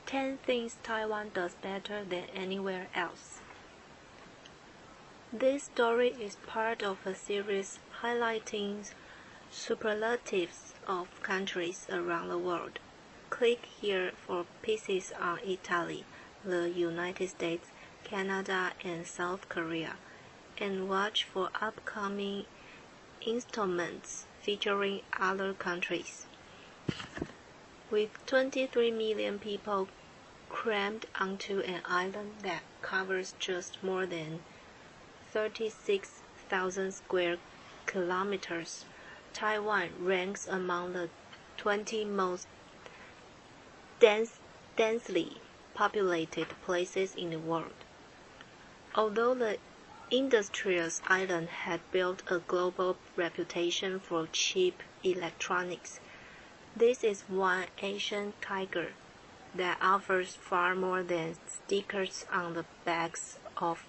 10 things Taiwan does better than anywhere else. This story is part of a series highlighting superlatives of countries around the world. Click here for pieces on Italy, the United States, Canada, and South Korea, and watch for upcoming installments featuring other countries. With 23 million people crammed onto an island that covers just more than 36,000 square kilometers, Taiwan ranks among the 20 most densely populated places in the world. Although the industrious island had built a global reputation for cheap electronics, this is one Asian tiger that offers far more than stickers on the backs of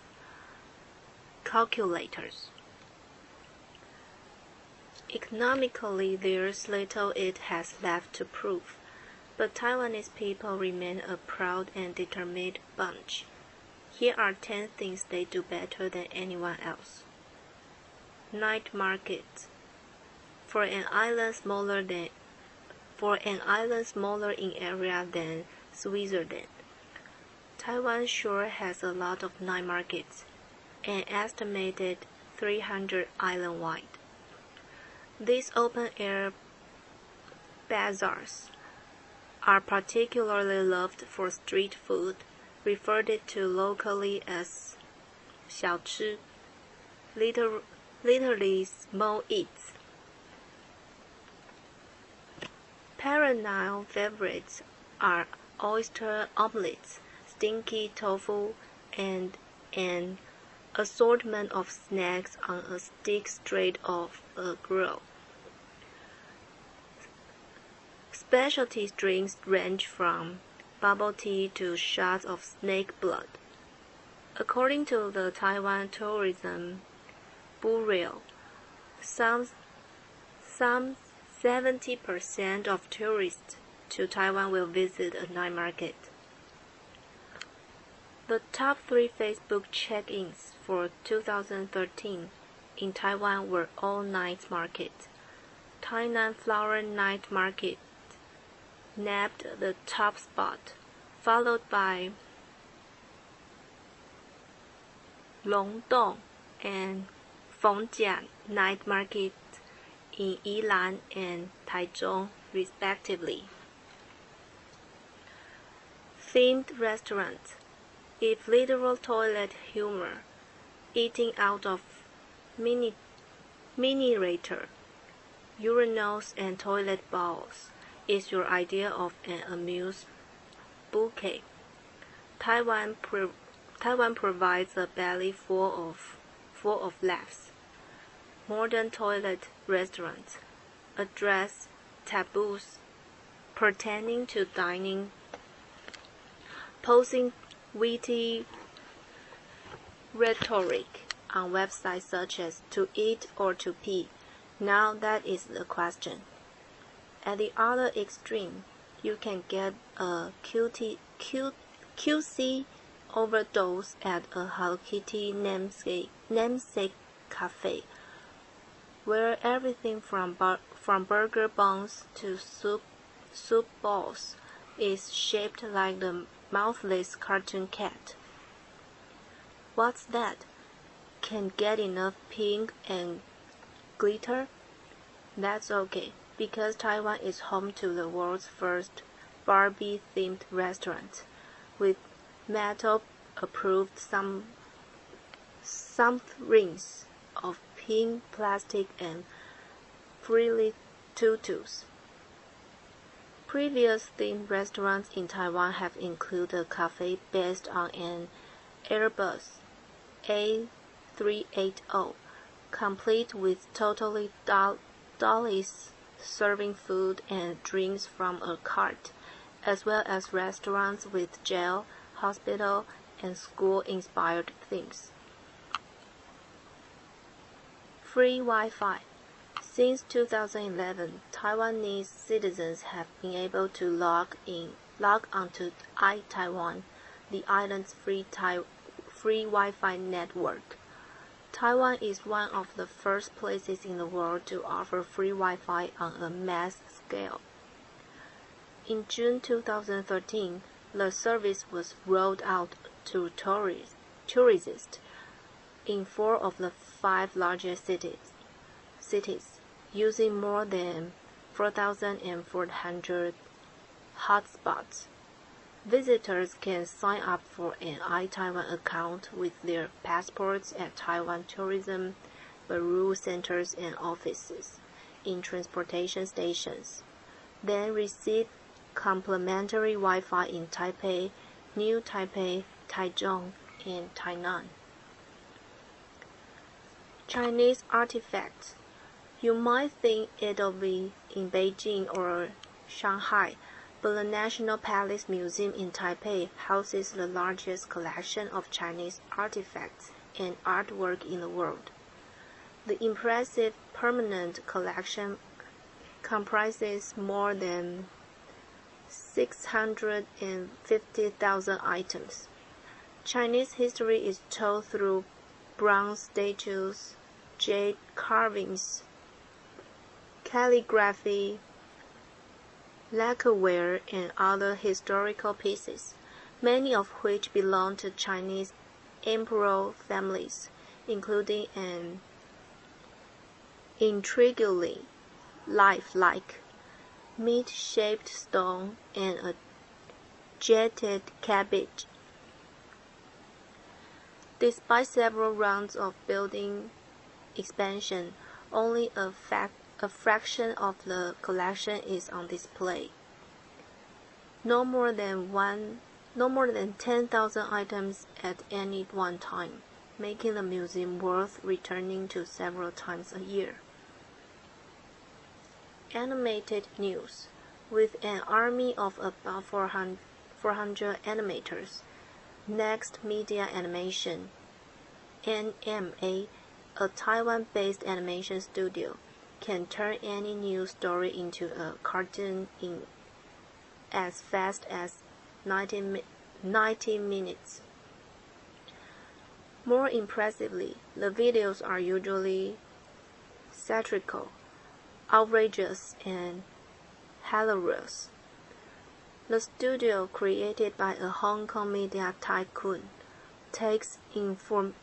calculators. Economically, there's little it has left to prove, but Taiwanese people remain a proud and determined bunch. Here are 10 things they do better than anyone else. Night markets. For an island smaller in area than Switzerland, Taiwan sure has a lot of night markets, an estimated 300 island-wide. These open-air bazaars are particularly loved for street food, referred to locally as 小吃, literally small eats. Perennial favorites are oyster omelets, stinky tofu, and an assortment of snacks on a stick straight off a grill. Specialty drinks range from bubble tea to shots of snake blood. According to the Taiwan Tourism Bureau, some 70% of tourists to Taiwan will visit a night market. The top 3 Facebook check-ins for 2013 in Taiwan were all night markets. Tainan Flower Night Market nabbed the top spot, followed by Longdong and Fengjia Night Market in Yilan and Taichung, respectively. Themed restaurants. If literal toilet humor, eating out of miniature urinals and toilet bowls is your idea of an amuse bouquet, Taiwan provides a belly full of laughs. Modern toilet restaurants address taboos pertaining to dining, posing witty rhetoric on websites such as To Eat or To Pee. Now that is the question. At the other extreme, you can get a QC overdose at a Hello Kitty namesake cafe, where everything from burger buns to soup balls is shaped like the mouthless cartoon cat. What's that? Can't get enough pink and glitter? That's okay, because Taiwan is home to the world's first Barbie-themed restaurant, with metal-approved rings of pink plastic and frilly tutus. Previous themed restaurants in Taiwan have included a cafe based on an Airbus A380, complete with totally dollies serving food and drinks from a cart, as well as restaurants with jail, hospital, and school-inspired themes. Free Wi-Fi. Since 2011, Taiwanese citizens have been able to log in Log onto iTaiwan, the island's free Wi-Fi network. Taiwan is one of the first places in the world to offer free Wi-Fi on a mass scale. In June 2013, the service was rolled out to tourists in 4 of the 5 largest cities, using more than 4,400 hotspots. Visitors can sign up for an iTaiwan account with their passports at Taiwan Tourism Bureau centers and offices in transportation stations, then receive complimentary Wi-Fi in Taipei, New Taipei, Taichung, and Tainan. Chinese artifacts. You might think it'll be in Beijing or Shanghai, but the National Palace Museum in Taipei houses the largest collection of Chinese artifacts and artwork in the world. The impressive permanent collection comprises more than 650,000 items. Chinese history is told through bronze statues, jade carvings, calligraphy, lacquerware, and other historical pieces, many of which belong to Chinese imperial families, including an intriguingly lifelike meat-shaped stone and a jetted cabbage. Despite several rounds of building expansion, only a fraction of the collection is on display. No more than 10,000 items at any one time, making the museum worth returning to several times a year. Animated news. With an army of about 400 animators, Next Media Animation, NMA, a Taiwan-based animation studio, can turn any news story into a cartoon in as fast as 90 minutes. More impressively, the videos are usually satirical, outrageous, and hilarious. The studio, created by a Hong Kong media tycoon, takes infotainment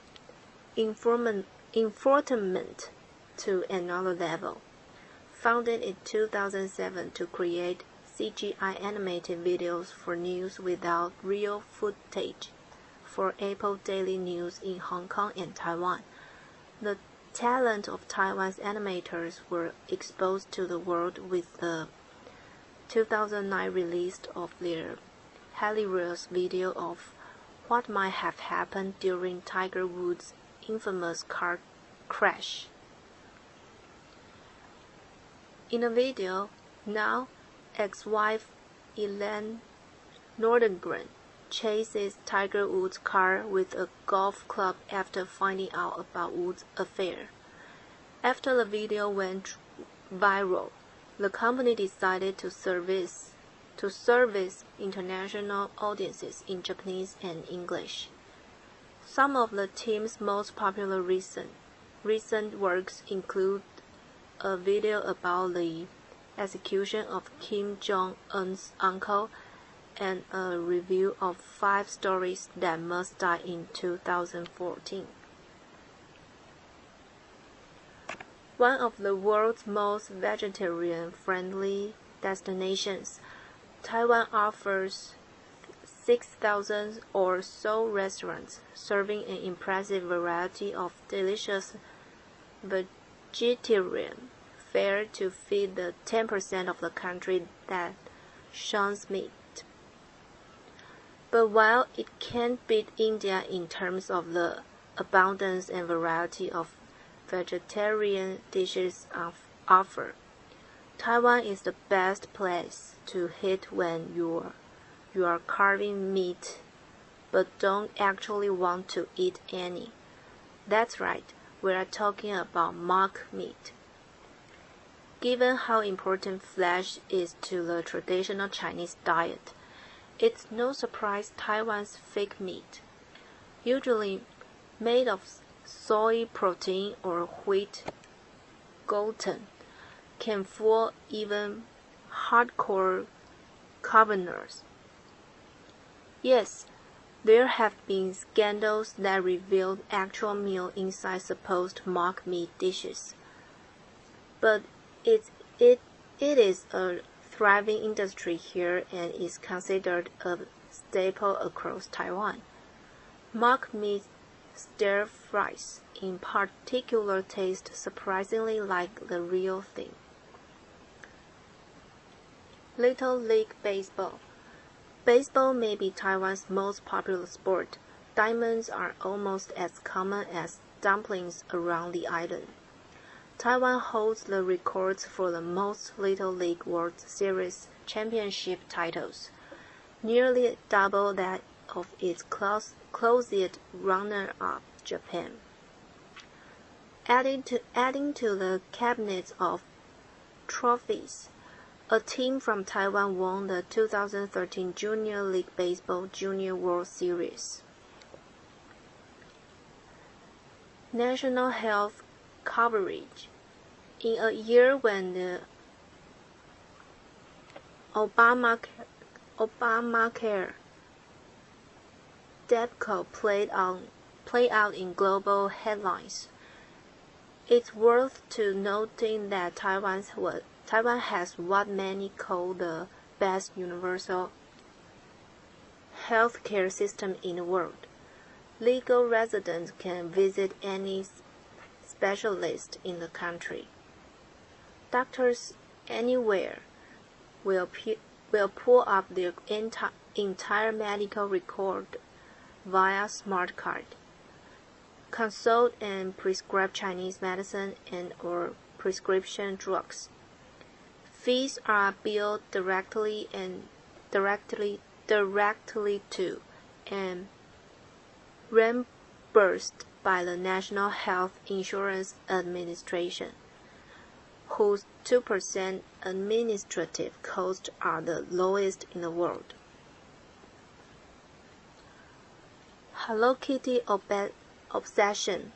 to another level. Founded in 2007 to create CGI animated videos for news without real footage for Apple Daily News in Hong Kong and Taiwan, the talent of Taiwan's animators were exposed to the world with the 2009 release of their hilarious video of what might have happened during Tiger Woods' infamous car crash. In the video, now ex-wife Elaine Nordengren chases Tiger Woods' car with a golf club after finding out about Woods' affair. After the video went viral, the company decided to service international audiences in Japanese and English. Some of the team's most popular recent works include a video about the execution of Kim Jong-un's uncle and a review of 5 stories that must die in 2014. One of the world's most vegetarian-friendly destinations, Taiwan offers 6,000 or so restaurants serving an impressive variety of delicious vegetarian fare to feed the 10% of the country that shuns meat. But while it can't beat India in terms of the abundance and variety of vegetarian dishes offered, Taiwan is the best place to hit when you are carving meat but don't actually want to eat any. That's right, we are talking about mock meat. Given how important flesh is to the traditional Chinese diet, It's no surprise Taiwan's fake meat, usually made of soy protein or wheat gluten, can fool even hardcore carnivores. Yes, there have been scandals that revealed actual meal inside supposed mock meat dishes. But it is a thriving industry here and is considered a staple across Taiwan. Mock meat stir fries, in particular, taste surprisingly like the real thing. Little League Baseball. Baseball may be Taiwan's most popular sport. Diamonds are almost as common as dumplings around the island. Taiwan holds the records for the most Little League World Series championship titles, nearly double that of its closest runner-up, Japan. Adding to the cabinet of trophies, a team from Taiwan won the 2013 Junior League Baseball Junior World Series. National health coverage. In a year when the Obamacare debacle played out in global headlines, it's worth to noting that Taiwan has what many call the best universal healthcare system in the world. Legal residents can visit any specialist in the country. Doctors anywhere will pull up their entire medical record via smart card, consult and prescribe Chinese medicine and/or prescription drugs. Fees are billed directly to and reimbursed by the National Health Insurance Administration, whose 2% administrative costs are the lowest in the world. Hello Kitty obsession.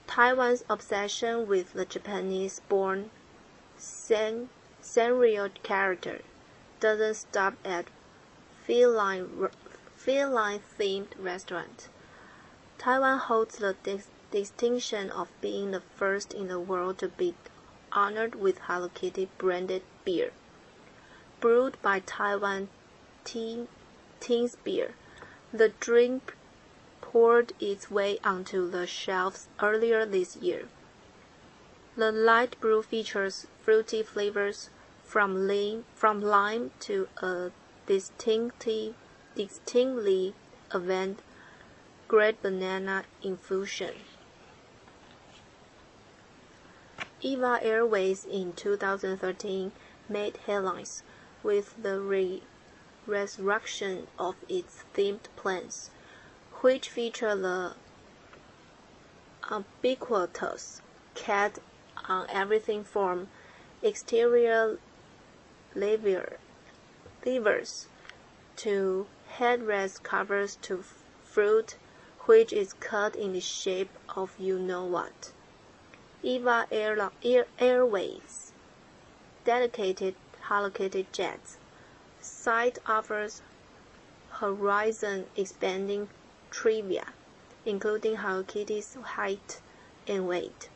Taiwan's obsession with the Japanese-born Sanrio character doesn't stop at feline-themed restaurants. Taiwan holds the distinction of being the first in the world to be honored with Hello Kitty branded beer. Brewed by Taiwan Teens Beer, the drink poured its way onto the shelves earlier this year. The light brew features fruity flavors from lime to a distinctly avant garde banana infusion. EVA Airways in 2013 made headlines with the resurrection of its themed planes, which feature the ubiquitous cat on everything from exterior levers to headrest covers to fruit, which is cut in the shape of you-know-what. EVA Airways dedicated Hello Kitty jets. Site offers horizon-expanding trivia, including Hello Kitty's height and weight.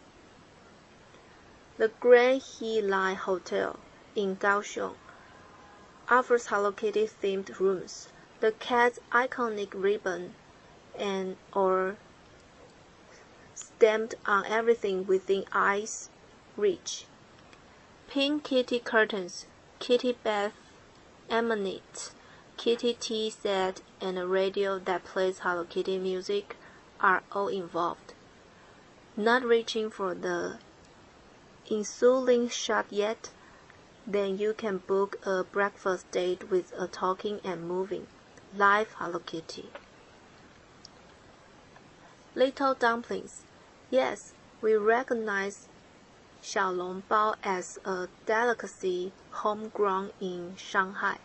The Grand He Lai Hotel in Kaohsiung offers Hello Kitty-themed rooms. The cat's iconic ribbon and/or stamped on everything within eye's reach. Pink kitty curtains, kitty bath emanates, kitty tea set, and a radio that plays Hello Kitty music are all involved. Not reaching for the insulin shot yet? Then you can book a breakfast date with a talking and moving, live Hello Kitty. Little dumplings. Yes, we recognize xiaolongbao as a delicacy homegrown in Shanghai,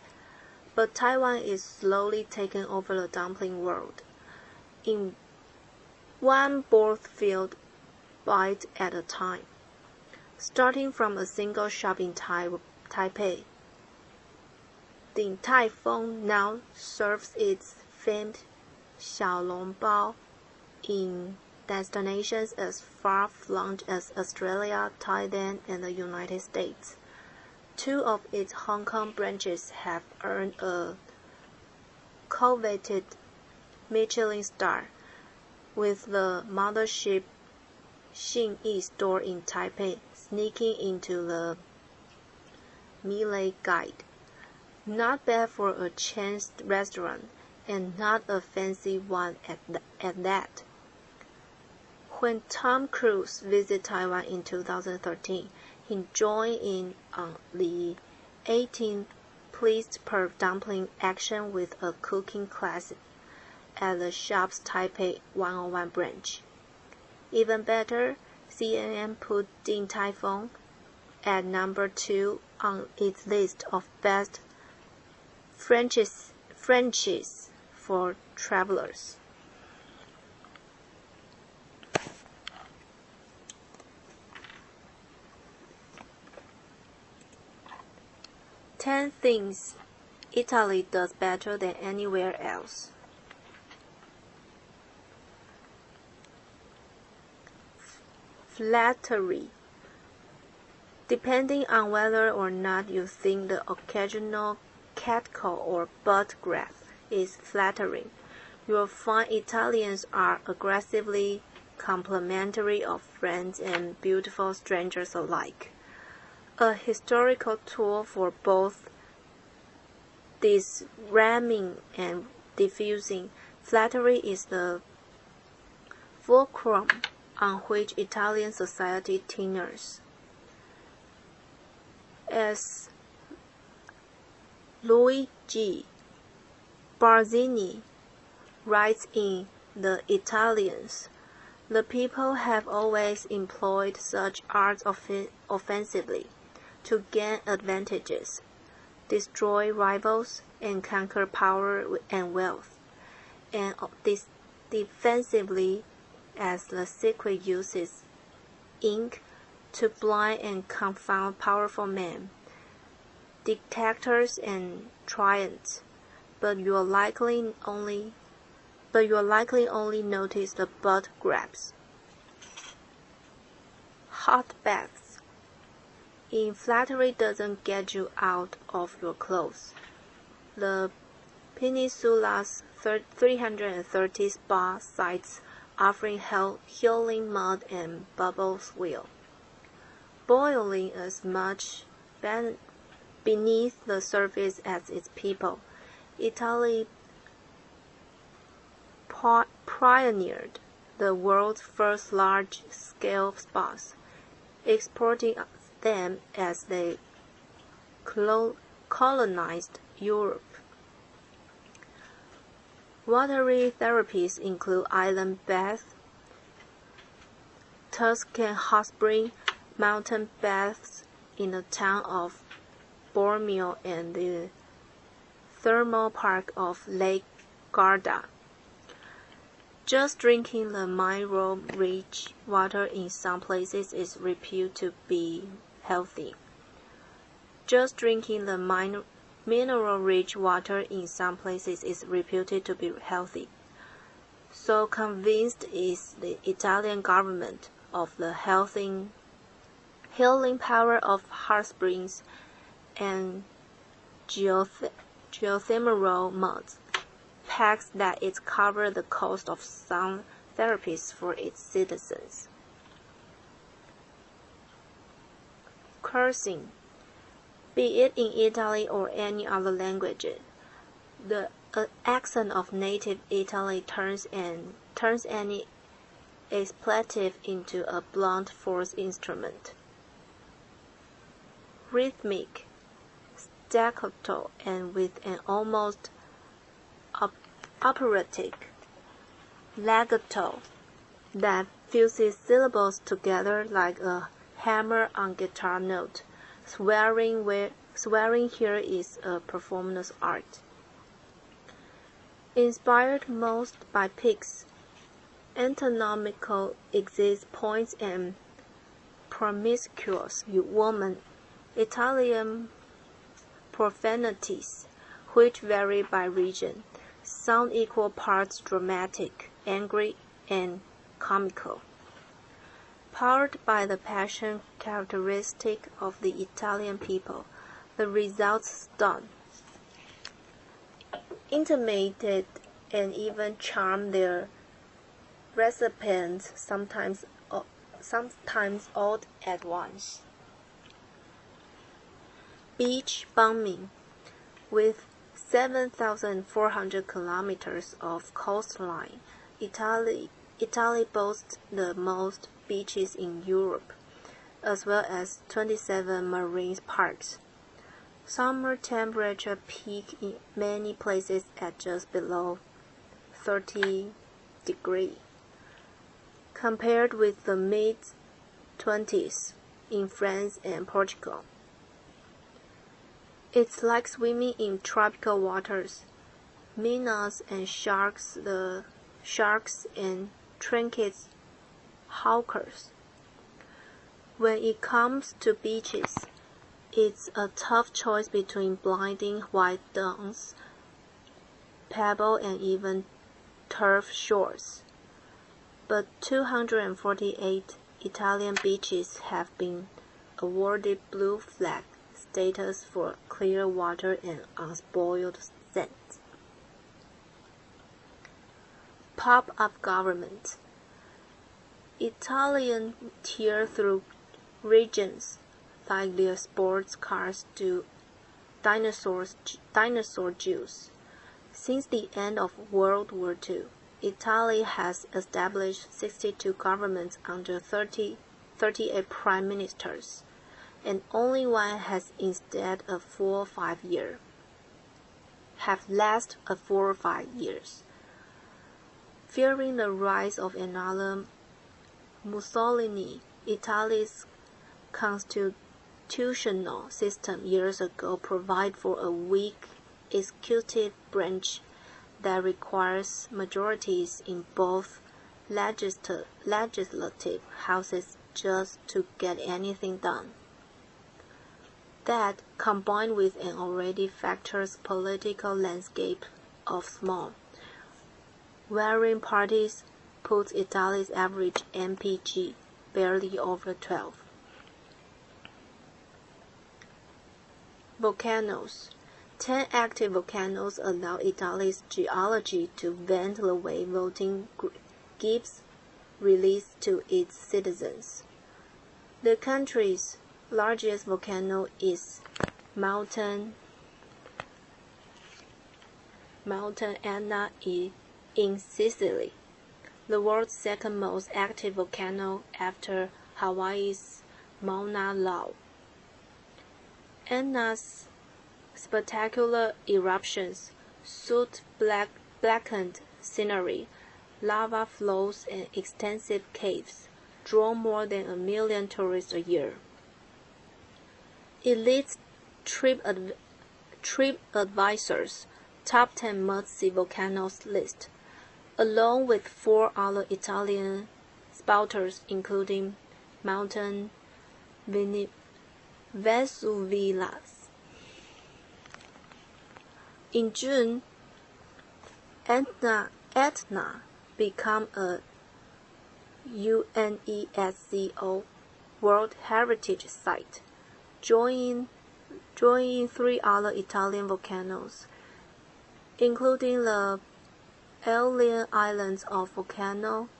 but Taiwan is slowly taking over the dumpling world, in one broad-field bite at a time. Starting from a single shop in Taipei, Din Tai Fung now serves its famed xiaolongbao in destinations as far-flung as Australia, Thailand, and the United States. Two of its Hong Kong branches have earned a coveted Michelin star, with the mothership Xinyi store in Taipei sneaking into the Michelin Guide. Not bad for a chain restaurant, and not a fancy one at that. When Tom Cruise visited Taiwan in 2013, he joined in on the 18th pleased per dumpling action with a cooking class at the shop's Taipei 101 branch. Even better, CNN put Din Tai Fung at number 2 on its list of best franchises for travelers. Ten things Italy does better than anywhere else. Flattery. Depending on whether or not you think the occasional catcall or butt grab is flattering, you'll find Italians are aggressively complimentary of friends and beautiful strangers alike. A historical tool for both disarming and diffusing, flattery is the fulcrum on which Italian society turns. As Luigi Barzini writes in The Italians, the people have always employed such arts offensively to gain advantages, destroy rivals, and conquer power and wealth, and defensively as the secret uses ink to blind and confound powerful men, dictators and tyrants, but you'll likely only notice the butt grabs. Hot baths. In flattery doesn't get you out of your clothes. The peninsula's 330 spa sites offering healing mud and bubbles will, boiling as much beneath the surface as its people. Italy pioneered the world's first large-scale spas, exporting them as they colonized Europe. Watery therapies include island baths, Tuscan hot spring, mountain baths in the town of Bormio, and the thermal park of Lake Garda. Just drinking the mineral-rich water in some places is reputed to be healthy. Just drinking the mineral-rich water in some places is reputed to be healthy. So convinced is the Italian government of the healing power of hot springs and geothermal muds packs that it covers the cost of some therapies for its citizens. Cursing. Be it in Italy or any other language, the accent of native Italy turns any expletive into a blunt force instrument. Rhythmic, staccato, and with an almost operatic legato that fuses syllables together like a hammer on guitar note, swearing Swearing here is a performance art. Inspired most by pigs, anatomical exist points and promiscuous woman, Italian profanities, which vary by region, sound equal parts dramatic, angry, and comical. Powered by the passion characteristic of the Italian people, the results stun, intimated, and even charm their recipients, sometimes all at once. Beach bombing. With 7,400 kilometers of coastline, Italy boasts the most beaches in Europe, as well as 27 marine parks. Summer temperature peak in many places at just below 30 degrees, compared with the mid-20s in France and Portugal. It's like swimming in tropical waters. Minnows and sharks, the sharks and trinkets hawkers. When it comes to beaches, it's a tough choice between blinding white dunes, pebble, and even turf shores. But 248 Italian beaches have been awarded blue flag status for clear water and unspoiled sand. Pop-up government. Italian tear through regions like their sports cars do dinosaur Jews. Since the end of World War II, Italy has established 62 governments under 38 prime ministers, and only one has instead a full 5 year. Have lasted a full 5 years. Fearing the rise of another Mussolini, Italy's constitutional system years ago provided for a weak executive branch that requires majorities in both legislative houses just to get anything done. That, combined with an already fractured political landscape of small, varying parties, puts Italy's average MPG barely over 12. Volcanoes. 10 active volcanoes allow Italy's geology to vent the way voting gives release to its citizens. The country's largest volcano is Mountain Etna in Sicily, the world's second most active volcano after Hawaii's Mauna Loa. Etna's spectacular eruptions, soot-blackened scenery, lava flows, and extensive caves draw more than 1 million tourists a year. It leads TripAdvisor's top 10 must-see volcanoes list, along with 4 other Italian spouters including Mountain Vesuvius. In June, Etna became a UNESCO World Heritage Site, joining 3 other Italian volcanoes, including the alien islands of Volcano,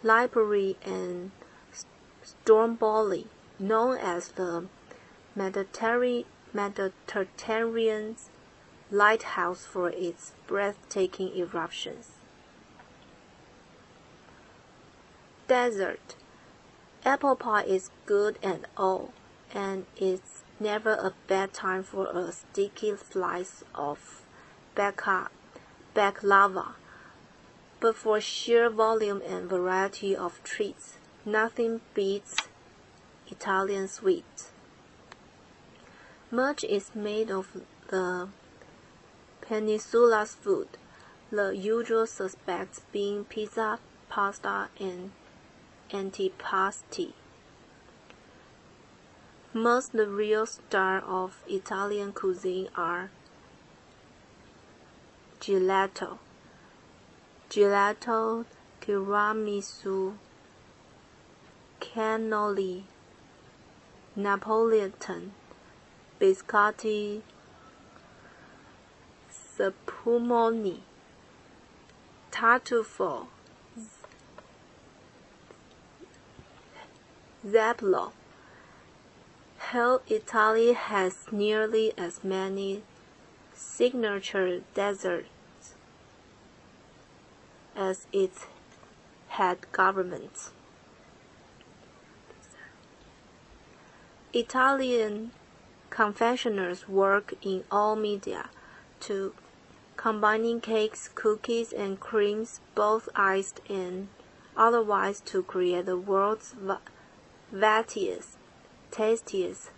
Lipari, and Stromboli, known as the Mediterranean lighthouse for its breathtaking eruptions. Desert. Apple pie is good and all, and it's never a bad time for a sticky slice of baklava. But for sheer volume and variety of treats, nothing beats Italian sweets. Much is made of the peninsula's food, the usual suspects being pizza, pasta, and antipasti. Most the real star of Italian cuisine are gelato, tiramisu, cannoli, Napolitan, biscotti, spumoni, tartufo, zeppolo. Hell, Italy has nearly as many signature desserts as its head government. Italian confectioners work in all media to combining cakes, cookies, and creams, both iced and otherwise, to create the world's tastiest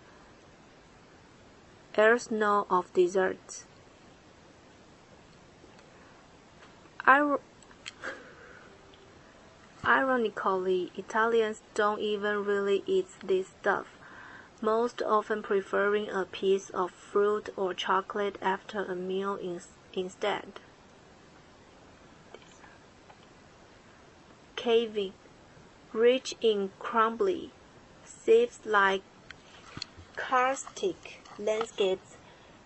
arsenal of desserts. Ironically, Italians don't even really eat this stuff, most often preferring a piece of fruit or chocolate after a meal instead. Caving, rich in crumbly, sieve-like karstic landscapes,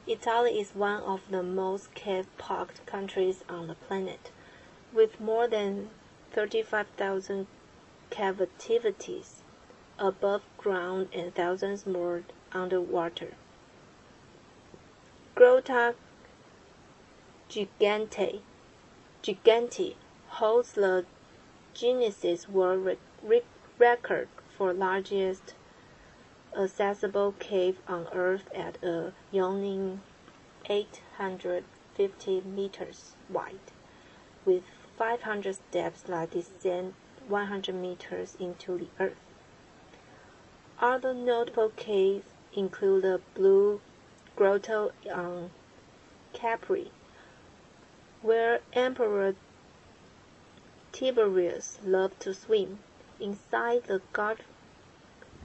Italy is one of the most cave-pocked countries on the planet, with more than 35,000 cavities above ground and thousands more underwater. Grotta Gigante holds the Guinness World Record for largest accessible cave on Earth at a yawning 850 meters wide, with 500 steps that descend 100 meters into the earth. Other notable caves include the Blue Grotto on Capri, where Emperor Tiberius loved to swim. Inside the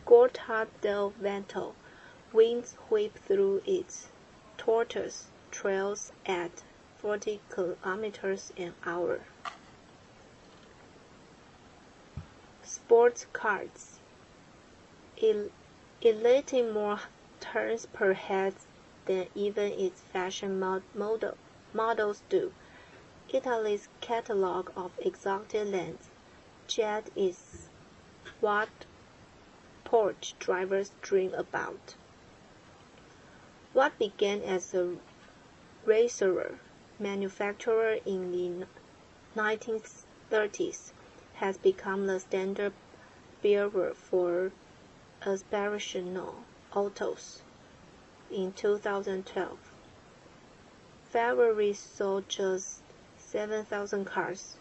Grotta del Vento, winds whip through its tortuous trails at 40 kilometers an hour. Sports cars, elating more turns per head than even its fashion models do. Italy's catalog of exotic lands jet is what Porsche drivers dream about. What began as a racer manufacturer in the 1930s has become the standard bearer for aspirational autos. In 2012, Ferrari sold just 7,000 cars,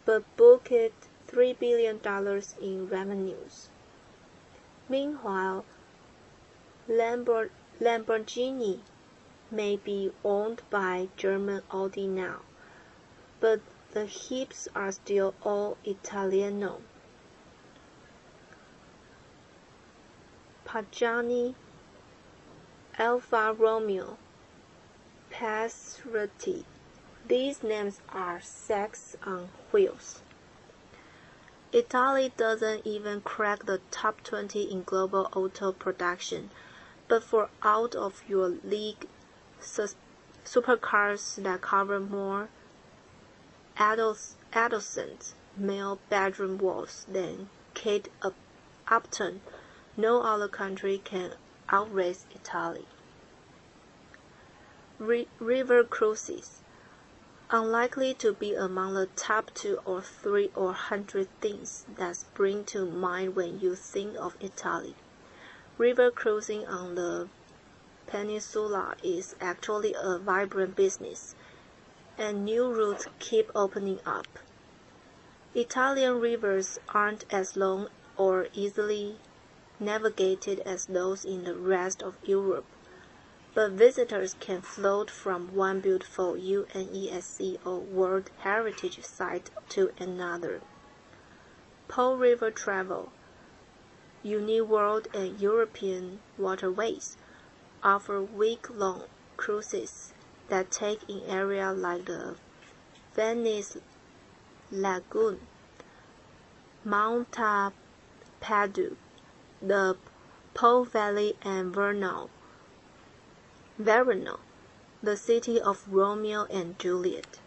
but booked $3 billion in revenues. Meanwhile, Lamborghini may be owned by German Audi now, but the hips are still all Italiano. Pagani, Alfa Romeo, Passetti. These names are sex on wheels. Italy doesn't even crack the top 20 in global auto production, but for out of your league supercars that cover more adolescent male bedroom walls than Kate Upton, no other country can outrace Italy. River cruises, unlikely to be among the top 2 or 3 or 100 things that spring to mind when you think of Italy. River cruising on the peninsula is actually a vibrant business, and new routes keep opening up. Italian rivers aren't as long or easily navigated as those in the rest of Europe, but visitors can float from one beautiful UNESCO World Heritage Site to another. Po River Travel, Uniworld and European Waterways offer week-long cruises that take in areas like the Venice Lagoon, Mount Tapiadu, the Po Valley and Verona, the city of Romeo and Juliet.